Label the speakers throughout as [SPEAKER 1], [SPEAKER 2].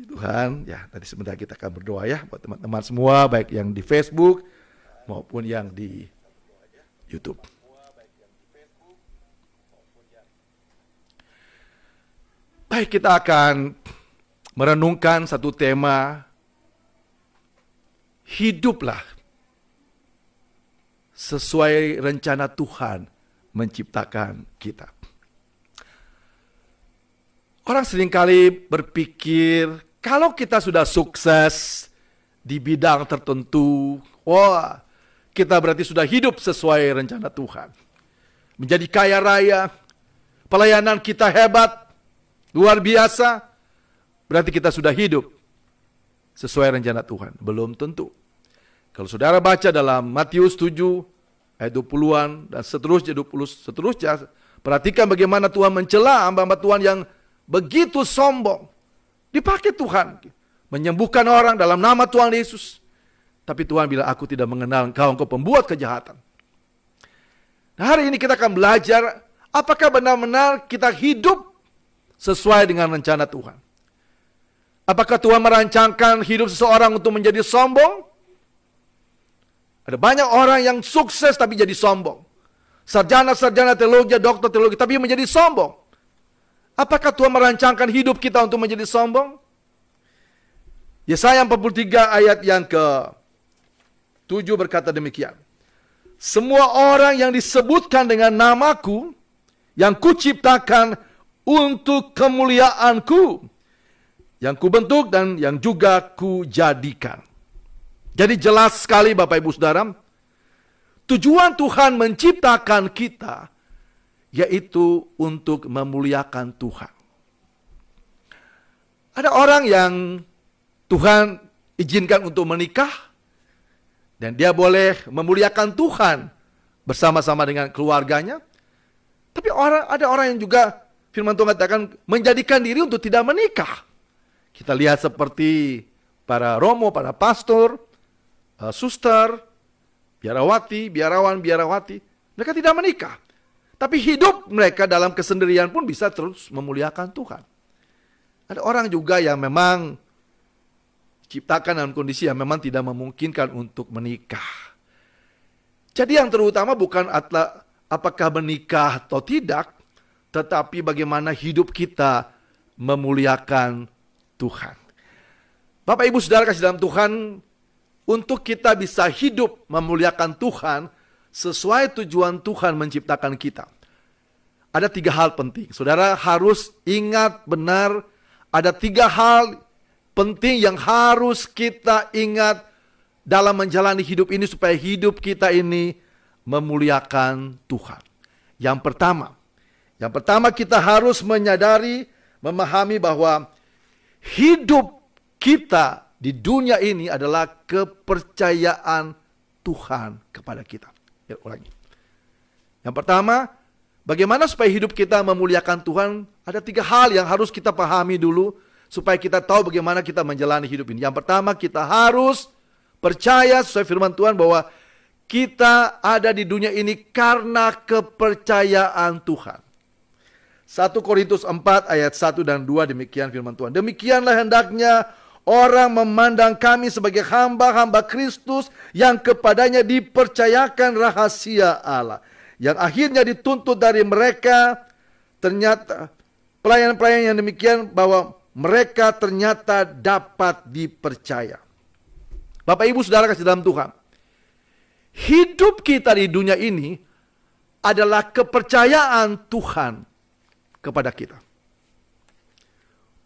[SPEAKER 1] Tuhan, ya tadi sebentar kita akan berdoa ya buat teman-teman semua, baik yang di Facebook maupun yang di YouTube. Baik, kita akan merenungkan satu tema, hiduplah sesuai rencana Tuhan menciptakan kita. Orang seringkali berpikir, kalau kita sudah sukses di bidang tertentu, wah, kita berarti sudah hidup sesuai rencana Tuhan. Menjadi kaya raya, pelayanan kita hebat, luar biasa, berarti kita sudah hidup sesuai rencana Tuhan. Belum tentu. Kalau saudara baca dalam Matius 7, ayat 20-an, dan seterusnya, 20 seterusnya, perhatikan bagaimana Tuhan mencela hamba-hamba Tuhan yang begitu sombong. Dipakai Tuhan menyembuhkan orang dalam nama Tuhan Yesus. Tapi Tuhan bilang, aku tidak mengenal engkau pembuat kejahatan. Nah, hari ini kita akan belajar, apakah benar-benar kita hidup sesuai dengan rencana Tuhan. Apakah Tuhan merancangkan hidup seseorang untuk menjadi sombong? Ada banyak orang yang sukses tapi jadi sombong. Sarjana-sarjana teologi, doktor teologi, tapi menjadi sombong. Apakah Tuhan merancangkan hidup kita untuk menjadi sombong? Yesaya 43 ayat yang ke-7 berkata demikian. Semua orang yang disebutkan dengan namaku, yang kuciptakan untuk kemuliaanku, yang kubentuk dan yang juga kujadikan. Jadi jelas sekali Bapak Ibu Saudara, tujuan Tuhan menciptakan kita yaitu untuk memuliakan Tuhan. Ada orang yang Tuhan izinkan untuk menikah dan dia boleh memuliakan Tuhan bersama-sama dengan keluarganya. Tapi ada orang yang juga firman Tuhan katakan menjadikan diri untuk tidak menikah. Kita lihat seperti para romo, para pastor, suster, biarawati, biarawan, biarawati. Mereka tidak menikah. Tapi hidup mereka dalam kesendirian pun bisa terus memuliakan Tuhan. Ada orang juga yang memang diciptakan dalam kondisi yang memang tidak memungkinkan untuk menikah. Jadi yang terutama bukan apakah menikah atau tidak, tetapi bagaimana hidup kita memuliakan Tuhan. Bapak Ibu Saudara kasih dalam Tuhan, untuk kita bisa hidup memuliakan Tuhan sesuai tujuan Tuhan menciptakan kita, ada 3 hal penting. Saudara harus ingat benar, ada 3 hal penting yang harus kita ingat dalam menjalani hidup ini supaya hidup kita ini memuliakan Tuhan. Yang pertama kita harus menyadari, memahami bahwa hidup kita di dunia ini adalah kepercayaan Tuhan kepada kita. Ya, ulangi. Yang pertama, bagaimana supaya hidup kita memuliakan Tuhan? Ada 3 hal yang harus kita pahami dulu supaya kita tahu bagaimana kita menjalani hidup ini. Yang pertama, kita harus percaya sesuai firman Tuhan bahwa kita ada di dunia ini karena kepercayaan Tuhan. 1 Korintus 4 ayat 1 dan 2 demikian firman Tuhan. Demikianlah hendaknya orang memandang kami sebagai hamba-hamba Kristus yang kepadanya dipercayakan rahasia Allah, yang akhirnya dituntut dari mereka. Ternyata pelayan-pelayan yang demikian bahwa mereka ternyata dapat dipercaya. Bapak Ibu Saudara kasih dalam Tuhan, hidup kita di dunia ini adalah kepercayaan Tuhan kepada kita.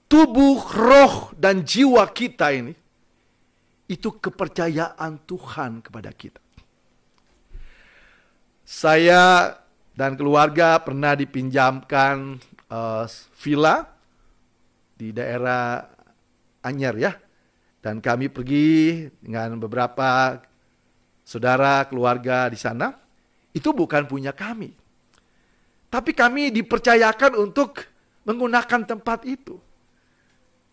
[SPEAKER 1] Tubuh, roh, dan jiwa kita ini, itu kepercayaan Tuhan kepada kita. Saya dan keluarga pernah dipinjamkan villa di daerah Anyer ya. Dan kami pergi dengan beberapa saudara, keluarga di sana. Itu bukan punya kami. Tapi kami dipercayakan untuk menggunakan tempat itu.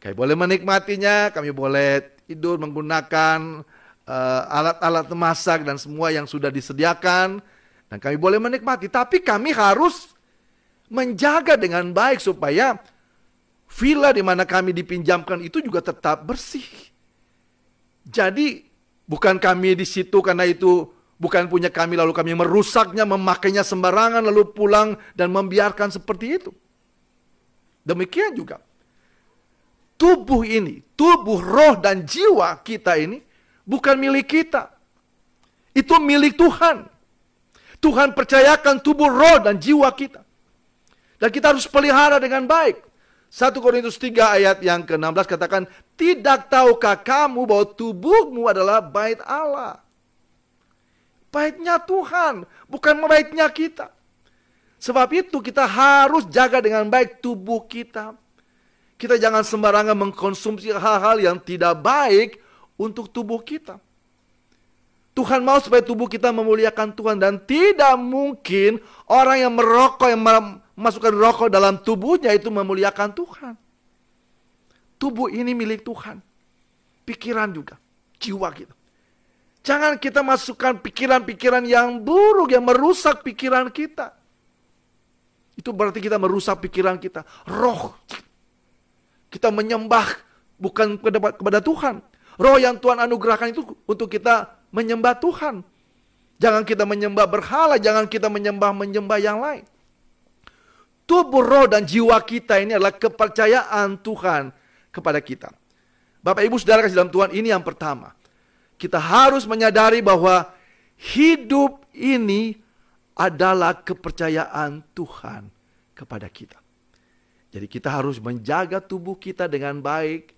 [SPEAKER 1] Kami boleh menikmatinya, kami boleh tidur menggunakan alat-alat memasak dan semua yang sudah disediakan. Dan kami boleh menikmati, tapi kami harus menjaga dengan baik supaya villa di mana kami dipinjamkan itu juga tetap bersih. Jadi bukan kami di situ karena itu bukan punya kami lalu kami merusaknya, memakainya sembarangan lalu pulang dan membiarkan seperti itu. Demikian juga tubuh ini, tubuh, roh dan jiwa kita ini bukan milik kita. Itu milik Tuhan. Tuhan percayakan tubuh, roh dan jiwa kita. Dan kita harus pelihara dengan baik. 1 Korintus 3 ayat yang ke-16 katakan, tidak tahukah kamu bahwa tubuhmu adalah bait Allah? Baitnya Tuhan, bukan baitnya kita. Sebab itu kita harus jaga dengan baik tubuh kita. Kita jangan sembarangan mengkonsumsi hal-hal yang tidak baik untuk tubuh kita. Tuhan mau supaya tubuh kita memuliakan Tuhan. Dan tidak mungkin orang yang merokok, yang memasukkan rokok dalam tubuhnya itu memuliakan Tuhan. Tubuh ini milik Tuhan. Pikiran juga, jiwa kita. Jangan kita masukkan pikiran-pikiran yang buruk, yang merusak pikiran kita. Itu berarti kita merusak pikiran kita. Roh. Kita menyembah bukan kepada Tuhan. Roh yang Tuhan anugerahkan itu untuk kita menyembah Tuhan. Jangan kita menyembah berhala, jangan kita menyembah yang lain. Tubuh, roh, dan jiwa kita ini adalah kepercayaan Tuhan kepada kita. Bapak, Ibu, Saudara kasih dalam Tuhan, ini yang pertama. Kita harus menyadari bahwa hidup ini adalah kepercayaan Tuhan kepada kita. Jadi kita harus menjaga tubuh kita dengan baik.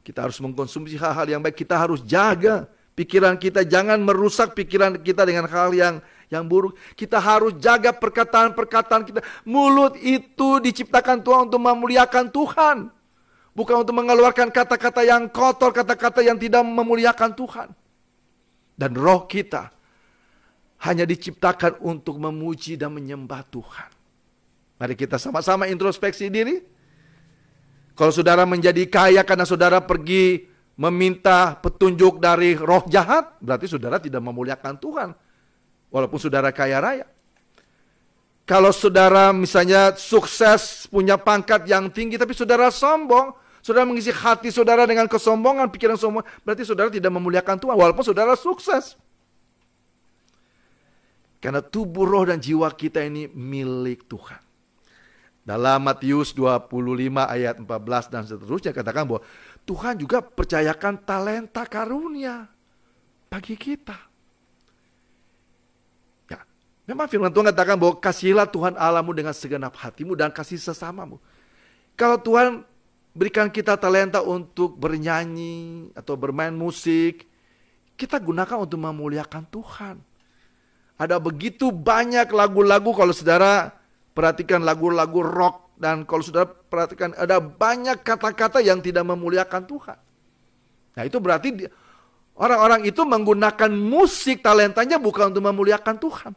[SPEAKER 1] Kita harus mengkonsumsi hal-hal yang baik. Kita harus jaga pikiran kita. Jangan merusak pikiran kita dengan hal yang buruk. Kita harus jaga perkataan-perkataan kita. Mulut itu diciptakan Tuhan untuk memuliakan Tuhan. Bukan untuk mengeluarkan kata-kata yang kotor, kata-kata yang tidak memuliakan Tuhan. Dan roh kita hanya diciptakan untuk memuji dan menyembah Tuhan. Mari kita sama-sama introspeksi diri. Kalau saudara menjadi kaya karena saudara pergi meminta petunjuk dari roh jahat, berarti saudara tidak memuliakan Tuhan. Walaupun saudara kaya raya. Kalau saudara misalnya sukses, punya pangkat yang tinggi, tapi saudara sombong, saudara mengisi hati saudara dengan kesombongan, pikiran sombong, berarti saudara tidak memuliakan Tuhan, walaupun saudara sukses. Karena tubuh, roh, dan jiwa kita ini milik Tuhan. Dalam Matius 25 ayat 14 dan seterusnya katakan bahwa Tuhan juga percayakan talenta karunia bagi kita. Ya, memang firman Tuhan katakan bahwa kasihilah Tuhan Allahmu dengan segenap hatimu dan kasih sesamamu. Kalau Tuhan berikan kita talenta untuk bernyanyi atau bermain musik, kita gunakan untuk memuliakan Tuhan. Ada begitu banyak lagu-lagu, kalau saudara perhatikan lagu-lagu rock, dan kalau saudara perhatikan ada banyak kata-kata yang tidak memuliakan Tuhan. Nah, itu berarti orang-orang itu menggunakan musik talentanya bukan untuk memuliakan Tuhan.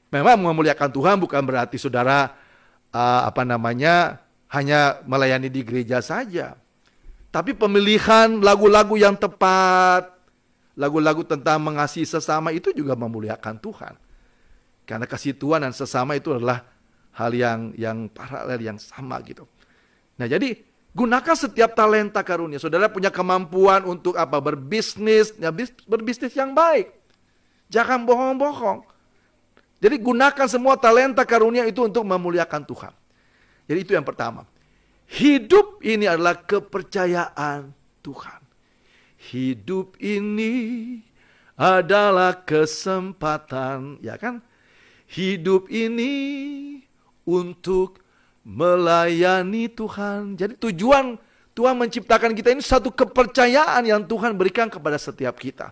[SPEAKER 1] Memang memuliakan Tuhan bukan berarti saudara hanya melayani di gereja saja. Tapi pemilihan lagu-lagu yang tepat, lagu-lagu tentang mengasihi sesama itu juga memuliakan Tuhan. Karena kasih Tuhan dan sesama itu adalah hal yang paralel, yang sama gitu. Nah, jadi gunakan setiap talenta karunia. Saudara punya kemampuan untuk apa? Berbisnis, ya berbisnis yang baik. Jangan bohong-bohong. Jadi gunakan semua talenta karunia itu untuk memuliakan Tuhan. Jadi itu yang pertama. Hidup ini adalah kepercayaan Tuhan. Hidup ini adalah kesempatan, ya kan? Hidup ini untuk melayani Tuhan. Jadi tujuan Tuhan menciptakan kita ini satu kepercayaan yang Tuhan berikan kepada setiap kita.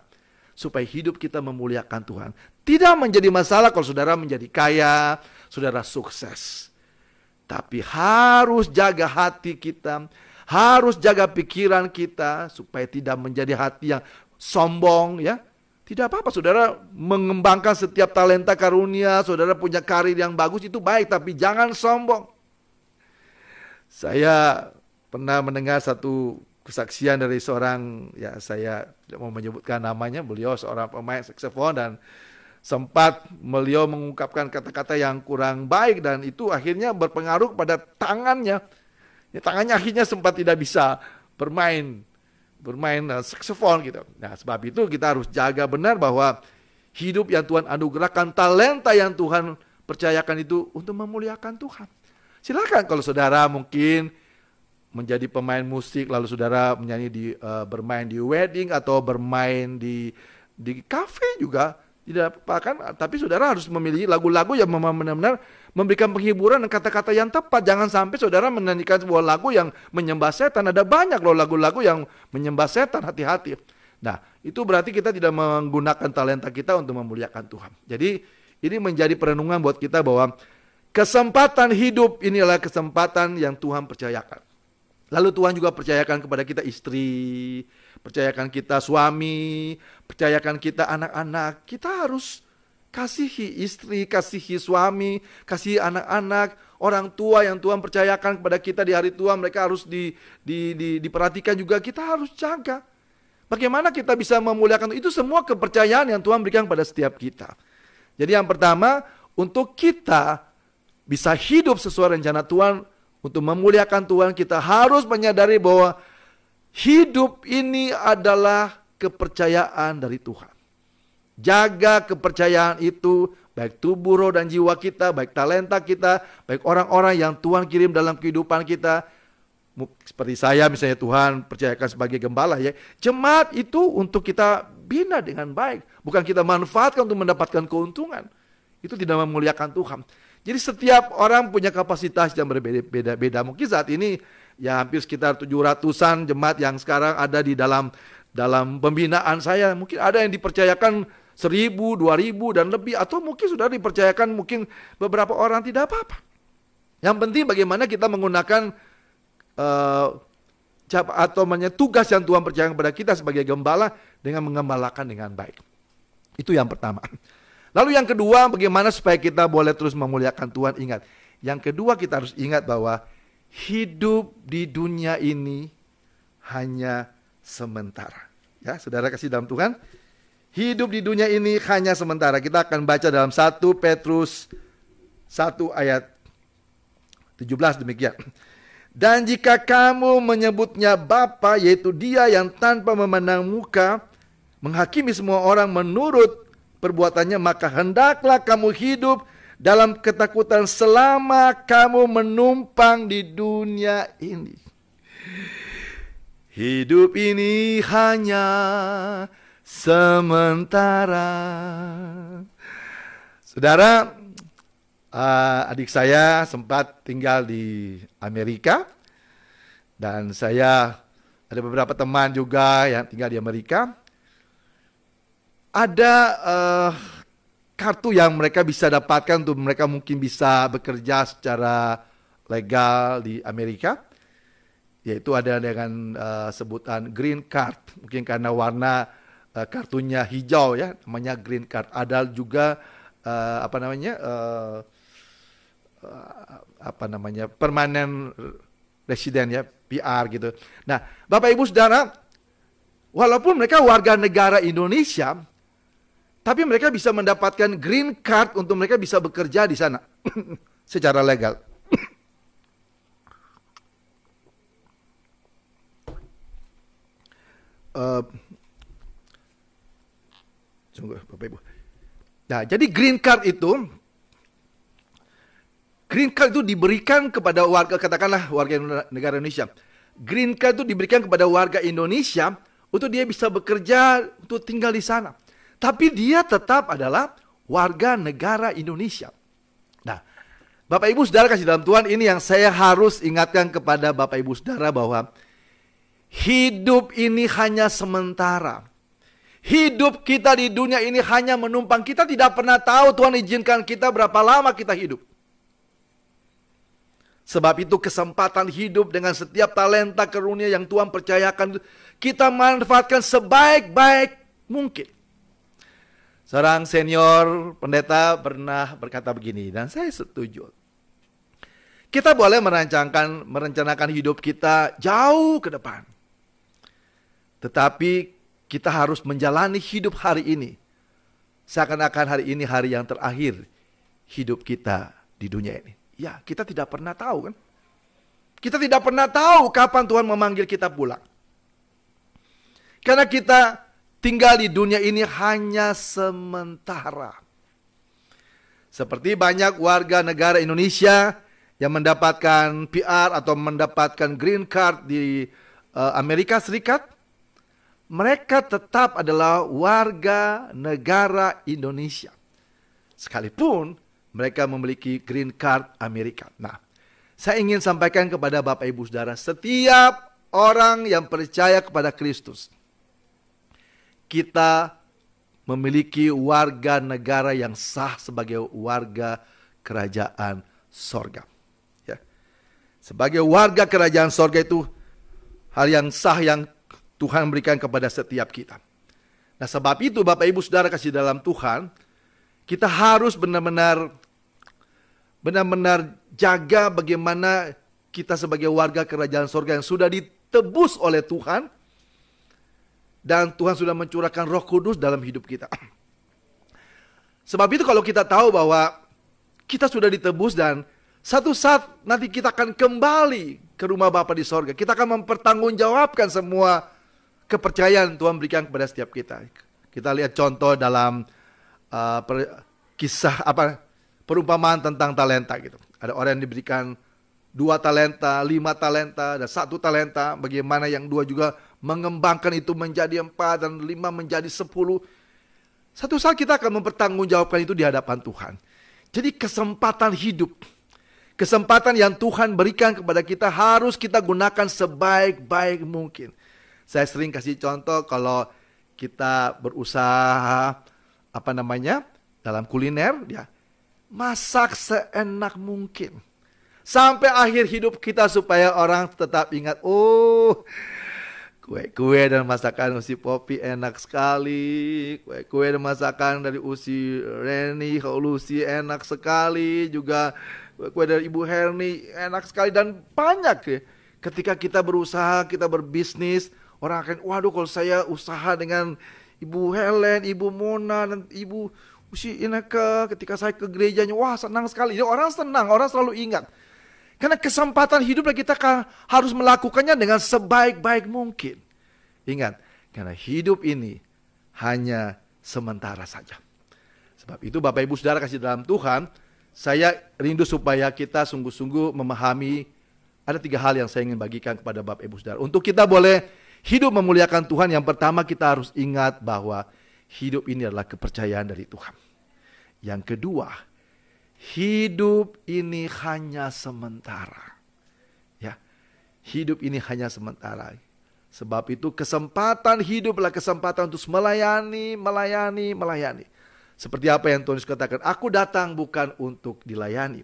[SPEAKER 1] Supaya hidup kita memuliakan Tuhan. Tidak menjadi masalah kalau saudara menjadi kaya, saudara sukses. Tapi harus jaga hati kita, harus jaga pikiran kita supaya tidak menjadi hati yang sombong, ya. Tidak apa-apa saudara mengembangkan setiap talenta karunia, saudara punya karir yang bagus itu baik, tapi jangan sombong. Saya pernah mendengar satu kesaksian dari seorang, ya saya tidak mau menyebutkan namanya, beliau seorang pemain saksofon dan sempat beliau mengungkapkan kata-kata yang kurang baik dan itu akhirnya berpengaruh pada tangannya. Ya, tangannya akhirnya sempat tidak bisa bermain saksofon gitu. Nah, sebab itu kita harus jaga benar bahwa hidup yang Tuhan anugerahkan, talenta yang Tuhan percayakan itu untuk memuliakan Tuhan. Silakan kalau saudara mungkin menjadi pemain musik, lalu saudara menyanyi bermain di wedding atau bermain di kafe juga tidak apa-apa kan. Tapi saudara harus memilih lagu-lagu yang benar-benar memberikan penghiburan dan kata-kata yang tepat. Jangan sampai saudara menyanyikan sebuah lagu yang menyembah setan. Ada banyak loh lagu-lagu yang menyembah setan, hati-hati. Nah, itu berarti kita tidak menggunakan talenta kita untuk memuliakan Tuhan. Jadi ini menjadi perenungan buat kita bahwa kesempatan hidup inilah kesempatan yang Tuhan percayakan. Lalu Tuhan juga percayakan kepada kita istri, percayakan kita suami, percayakan kita anak-anak. Kita harus kasihi istri, kasihi suami, kasihi anak-anak, orang tua yang Tuhan percayakan kepada kita di hari tua. Mereka harus diperhatikan juga, kita harus jaga. Bagaimana kita bisa memuliakan itu semua kepercayaan yang Tuhan berikan pada setiap kita. Jadi yang pertama, untuk kita bisa hidup sesuai rencana Tuhan, untuk memuliakan Tuhan, kita harus menyadari bahwa hidup ini adalah kepercayaan dari Tuhan. Jaga kepercayaan itu, baik tubuh, roh, dan jiwa kita, baik talenta kita, baik orang-orang yang Tuhan kirim dalam kehidupan kita. Seperti saya misalnya, Tuhan percayakan sebagai gembala ya. Jemaat itu untuk kita bina dengan baik, bukan kita manfaatkan untuk mendapatkan keuntungan. Itu tidak memuliakan Tuhan. Jadi setiap orang punya kapasitas yang berbeda-beda. Mungkin saat ini ya hampir sekitar 700-an jemaat yang sekarang ada di dalam pembinaan saya. Mungkin ada yang dipercayakan 1.000, 2.000 dan lebih, atau mungkin sudah dipercayakan mungkin beberapa orang, tidak apa-apa. Yang penting bagaimana kita menggunakan tugas yang Tuhan percayakan kepada kita sebagai gembala dengan mengembalakan dengan baik. Itu yang pertama. Lalu yang kedua, bagaimana supaya kita boleh terus memuliakan Tuhan? Ingat, yang kedua kita harus ingat bahwa hidup di dunia ini hanya sementara. Ya, saudara kasih dalam Tuhan, hidup di dunia ini hanya sementara. Kita akan baca dalam 1 Petrus 1 ayat 17 demikian. Dan jika kamu menyebutnya Bapa, yaitu Dia yang tanpa memandang muka menghakimi semua orang menurut perbuatannya, maka hendaklah kamu hidup dalam ketakutan selama kamu menumpang di dunia ini. Hidup ini hanya sementara. Saudara, adik saya sempat tinggal di Amerika, dan saya ada beberapa teman juga yang tinggal di Amerika. Ada kartu yang mereka bisa dapatkan untuk mereka mungkin bisa bekerja secara legal di Amerika, yaitu ada dengan sebutan green card. Mungkin karena warna kartunya hijau ya, namanya green card. Ada juga permanent resident ya, PR gitu. Nah, Bapak Ibu Saudara, walaupun mereka warga negara Indonesia, tapi mereka bisa mendapatkan green card untuk mereka bisa bekerja di sana secara legal. Bapak Ibu. Nah, jadi green card itu diberikan kepada warga, katakanlah warga negara Indonesia. Green card itu diberikan kepada warga Indonesia untuk dia bisa bekerja, untuk tinggal di sana. Tapi dia tetap adalah warga negara Indonesia. Nah, Bapak Ibu Saudara kasih dalam Tuhan, ini yang saya harus ingatkan kepada Bapak Ibu Saudara bahwa hidup ini hanya sementara. Hidup kita di dunia ini hanya menumpang. Kita tidak pernah tahu Tuhan izinkan kita berapa lama kita hidup. Sebab itu kesempatan hidup dengan setiap talenta karunia yang Tuhan percayakan, kita manfaatkan sebaik-baik mungkin. Seorang senior pendeta pernah berkata begini, dan saya setuju. Kita boleh merencanakan hidup kita jauh ke depan. Tetapi kita harus menjalani hidup hari ini seakan-akan hari ini hari yang terakhir hidup kita di dunia ini. Ya, kita tidak pernah tahu kan. Kita tidak pernah tahu kapan Tuhan memanggil kita pulang. Karena kita tinggal di dunia ini hanya sementara. Seperti banyak warga negara Indonesia yang mendapatkan PR atau mendapatkan green card di Amerika Serikat, mereka tetap adalah warga negara Indonesia, sekalipun mereka memiliki green card Amerika. Nah, saya ingin sampaikan kepada Bapak Ibu Saudara, setiap orang yang percaya kepada Kristus, kita memiliki warga negara yang sah sebagai warga kerajaan sorga. Ya. Sebagai warga kerajaan sorga itu hal yang sah yang Tuhan berikan kepada setiap kita. Nah, sebab itu Bapak Ibu Saudara kasih dalam Tuhan, kita harus benar-benar jaga bagaimana kita sebagai warga kerajaan sorga yang sudah ditebus oleh Tuhan. Dan Tuhan sudah mencurahkan Roh Kudus dalam hidup kita. Sebab itu kalau kita tahu bahwa kita sudah ditebus dan satu saat nanti kita akan kembali ke rumah Bapa di sorga. Kita akan mempertanggungjawabkan semua kepercayaan Tuhan berikan kepada setiap kita. Kita lihat contoh dalam kisah perumpamaan tentang talenta gitu. Ada orang yang diberikan 2 talenta, 5 talenta, dan 1 talenta. Bagaimana yang 2 juga mengembangkan itu menjadi 4 dan 5 menjadi 10. Satu saat kita akan mempertanggungjawabkan itu di hadapan Tuhan. Jadi kesempatan hidup, kesempatan yang Tuhan berikan kepada kita harus kita gunakan sebaik-baik mungkin. Saya sering kasih contoh kalau kita berusaha dalam kuliner, ya, masak seenak mungkin. Sampai akhir hidup kita supaya orang tetap ingat, oh, kue-kue dan masakan Usi Popi enak sekali. Kue-kue dan masakan dari Usi Reni, Lucy enak sekali. Juga kue dari Ibu Herni enak sekali. Dan banyak ya. Ketika kita berusaha, kita berbisnis, orang akan, waduh kalau saya usaha dengan Ibu Helen, Ibu Mona, dan Ibu Usi Ineke. Ketika saya ke gerejanya, wah senang sekali. Ya, orang senang, orang selalu ingat. Karena kesempatan hidupnya kita harus melakukannya dengan sebaik-baik mungkin. Ingat, karena hidup ini hanya sementara saja. Sebab itu Bapak Ibu Saudara kasih dalam Tuhan, saya rindu supaya kita sungguh-sungguh memahami ada 3 hal yang saya ingin bagikan kepada Bapak Ibu Saudara. Untuk kita boleh hidup memuliakan Tuhan, yang pertama kita harus ingat bahwa hidup ini adalah kepercayaan dari Tuhan. Yang kedua, hidup ini hanya sementara. Ya, hidup ini hanya sementara. Sebab itu kesempatan hidup adalah kesempatan untuk melayani. Seperti apa yang Tuhan Yesus katakan, aku datang bukan untuk dilayani,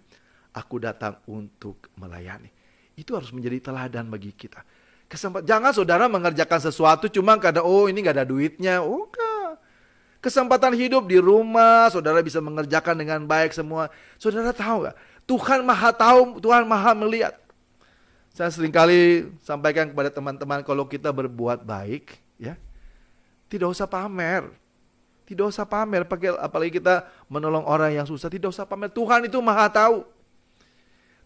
[SPEAKER 1] aku datang untuk melayani. Itu harus menjadi teladan bagi kita. Jangan saudara mengerjakan sesuatu cuma karena ini gak ada duitnya. Kesempatan hidup di rumah, saudara bisa mengerjakan dengan baik semua. Saudara tahu gak? Tuhan maha tahu, Tuhan maha melihat. Saya seringkali sampaikan kepada teman-teman, kalau kita berbuat baik, ya, tidak usah pamer. Tidak usah pamer, apalagi kita menolong orang yang susah, tidak usah pamer. Tuhan itu maha tahu.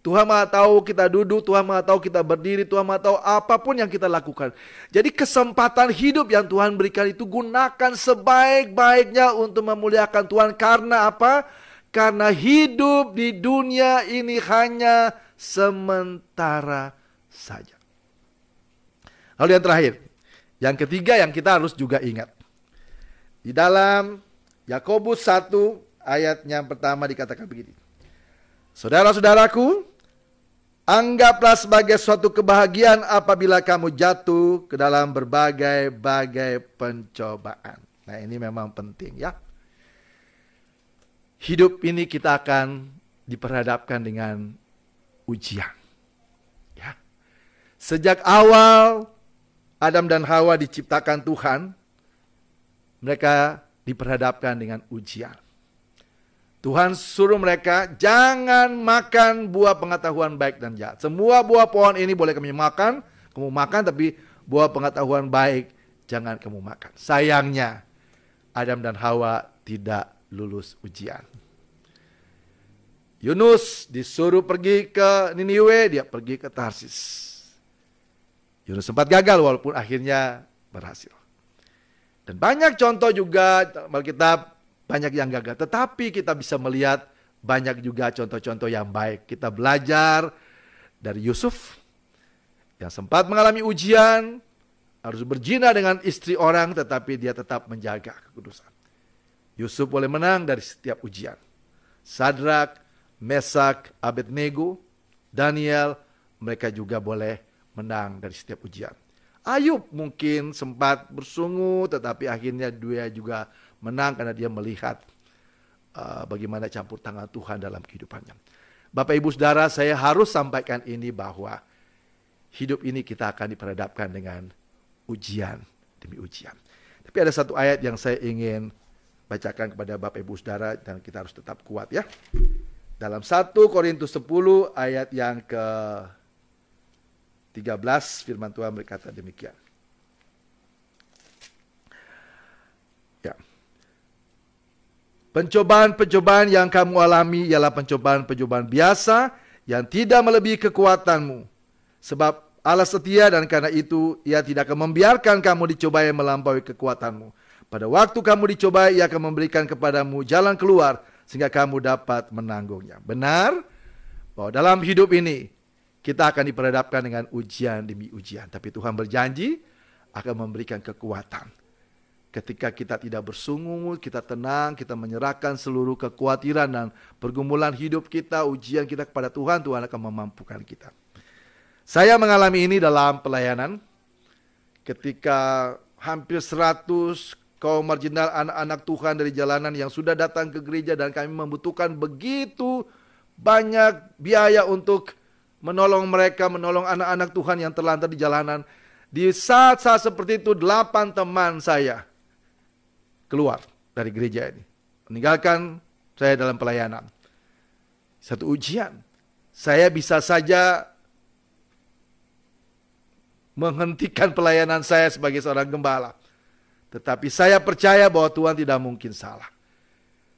[SPEAKER 1] Tuhan maha tahu kita duduk, Tuhan maha tahu kita berdiri, Tuhan maha tahu apapun yang kita lakukan. Jadi kesempatan hidup yang Tuhan berikan itu gunakan sebaik-baiknya untuk memuliakan Tuhan. Karena apa? Karena hidup di dunia ini hanya sementara saja. Lalu yang terakhir, yang ketiga yang kita harus juga ingat. Di dalam Yakobus 1 ayat yang pertama dikatakan begini. Saudara-saudaraku, anggaplah sebagai suatu kebahagiaan apabila kamu jatuh ke dalam berbagai-bagai pencobaan. Nah, ini memang penting ya. Hidup ini kita akan diperhadapkan dengan ujian. Ya. Sejak awal Adam dan Hawa diciptakan Tuhan, mereka diperhadapkan dengan ujian. Tuhan suruh mereka jangan makan buah pengetahuan baik dan jahat. Semua buah pohon ini boleh kamu makan, tapi buah pengetahuan baik jangan kamu makan. Sayangnya Adam dan Hawa tidak lulus ujian. Yunus disuruh pergi ke Niniwe, dia pergi ke Tarsis. Yunus sempat gagal walaupun akhirnya berhasil. Dan banyak contoh juga Alkitab, banyak yang gagal. Tetapi kita bisa melihat banyak juga contoh-contoh yang baik. Kita belajar dari Yusuf yang sempat mengalami ujian, harus berzina dengan istri orang, tetapi dia tetap menjaga kekudusan. Yusuf boleh menang dari setiap ujian. Sadrak, Mesak, Abednego, Daniel, mereka juga boleh menang dari setiap ujian. Ayub mungkin sempat bersungut, tetapi akhirnya dia juga menang karena dia melihat bagaimana campur tangan Tuhan dalam kehidupannya. Bapak Ibu Saudara, saya harus sampaikan ini bahwa hidup ini kita akan diperhadapkan dengan ujian demi ujian. Tapi ada satu ayat yang saya ingin bacakan kepada Bapak Ibu Saudara dan kita harus tetap kuat ya. Dalam 1 Korintus 10 ayat yang ke-13 firman Tuhan berkata demikian. Ya. Pencobaan-pencobaan yang kamu alami ialah pencobaan-pencobaan biasa yang tidak melebihi kekuatanmu. Sebab Allah setia dan karena itu Ia tidak akan membiarkan kamu dicobai melampaui kekuatanmu. Pada waktu kamu dicobai, Ia akan memberikan kepadamu jalan keluar sehingga kamu dapat menanggungnya. Benar bahwa dalam hidup ini kita akan diperhadapkan dengan ujian demi ujian. Tapi Tuhan berjanji akan memberikan kekuatan. Ketika kita tidak bersungut, kita tenang, kita menyerahkan seluruh kekhawatiran dan pergumulan hidup kita, ujian kita kepada Tuhan, Tuhan akan memampukan kita. Saya mengalami ini dalam pelayanan. Ketika hampir 100 kaum marginal anak-anak Tuhan dari jalanan yang sudah datang ke gereja dan kami membutuhkan begitu banyak biaya untuk menolong mereka, menolong anak-anak Tuhan yang terlantar di jalanan. Di saat-saat seperti itu 8 teman saya keluar dari gereja ini, meninggalkan saya dalam pelayanan. Satu ujian. Saya bisa saja menghentikan pelayanan saya sebagai seorang gembala. Tetapi saya percaya bahwa Tuhan tidak mungkin salah.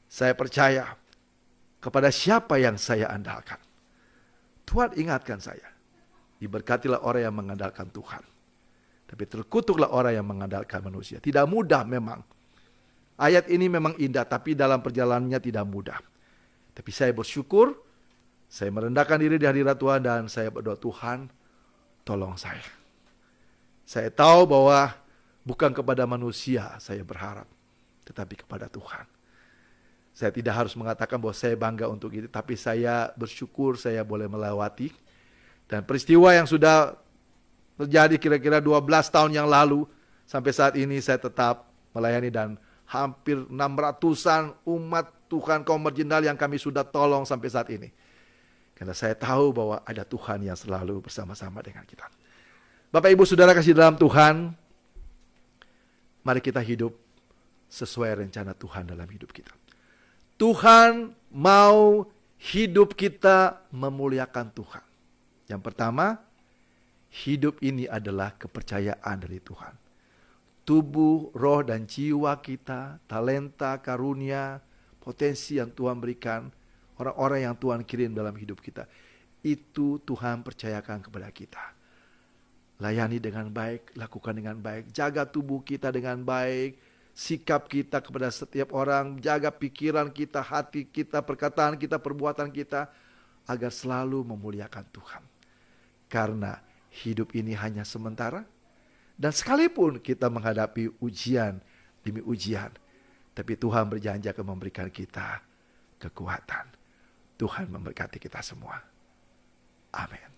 [SPEAKER 1] Saya percaya kepada siapa yang saya andalkan. Tuhan ingatkan saya. Diberkatilah orang yang mengandalkan Tuhan. Tapi terkutuklah orang yang mengandalkan manusia. Tidak mudah memang. Ayat ini memang indah, tapi dalam perjalanannya tidak mudah. Tapi saya bersyukur, saya merendahkan diri di hadirat Tuhan dan saya berdoa, Tuhan, tolong saya. Saya tahu bahwa bukan kepada manusia saya berharap, tetapi kepada Tuhan. Saya tidak harus mengatakan bahwa saya bangga untuk itu, tapi saya bersyukur saya boleh melewati. Dan peristiwa yang sudah terjadi kira-kira 12 tahun yang lalu, sampai saat ini saya tetap melayani dan hampir 600-an umat Tuhan kaum marginal yang kami sudah tolong sampai saat ini. Karena saya tahu bahwa ada Tuhan yang selalu bersama-sama dengan kita. Bapak Ibu Saudara kasih dalam Tuhan, mari kita hidup sesuai rencana Tuhan dalam hidup kita. Tuhan mau hidup kita memuliakan Tuhan. Yang pertama, hidup ini adalah kepercayaan dari Tuhan. Tubuh, roh, dan jiwa kita, talenta, karunia, potensi yang Tuhan berikan, orang-orang yang Tuhan kirim dalam hidup kita, itu Tuhan percayakan kepada kita. Layani dengan baik, lakukan dengan baik, jaga tubuh kita dengan baik, sikap kita kepada setiap orang, jaga pikiran kita, hati kita, perkataan kita, perbuatan kita, agar selalu memuliakan Tuhan. Karena hidup ini hanya sementara, dan sekalipun kita menghadapi ujian demi ujian, tapi Tuhan berjanji akan memberikan kita kekuatan. Tuhan memberkati kita semua. Amin.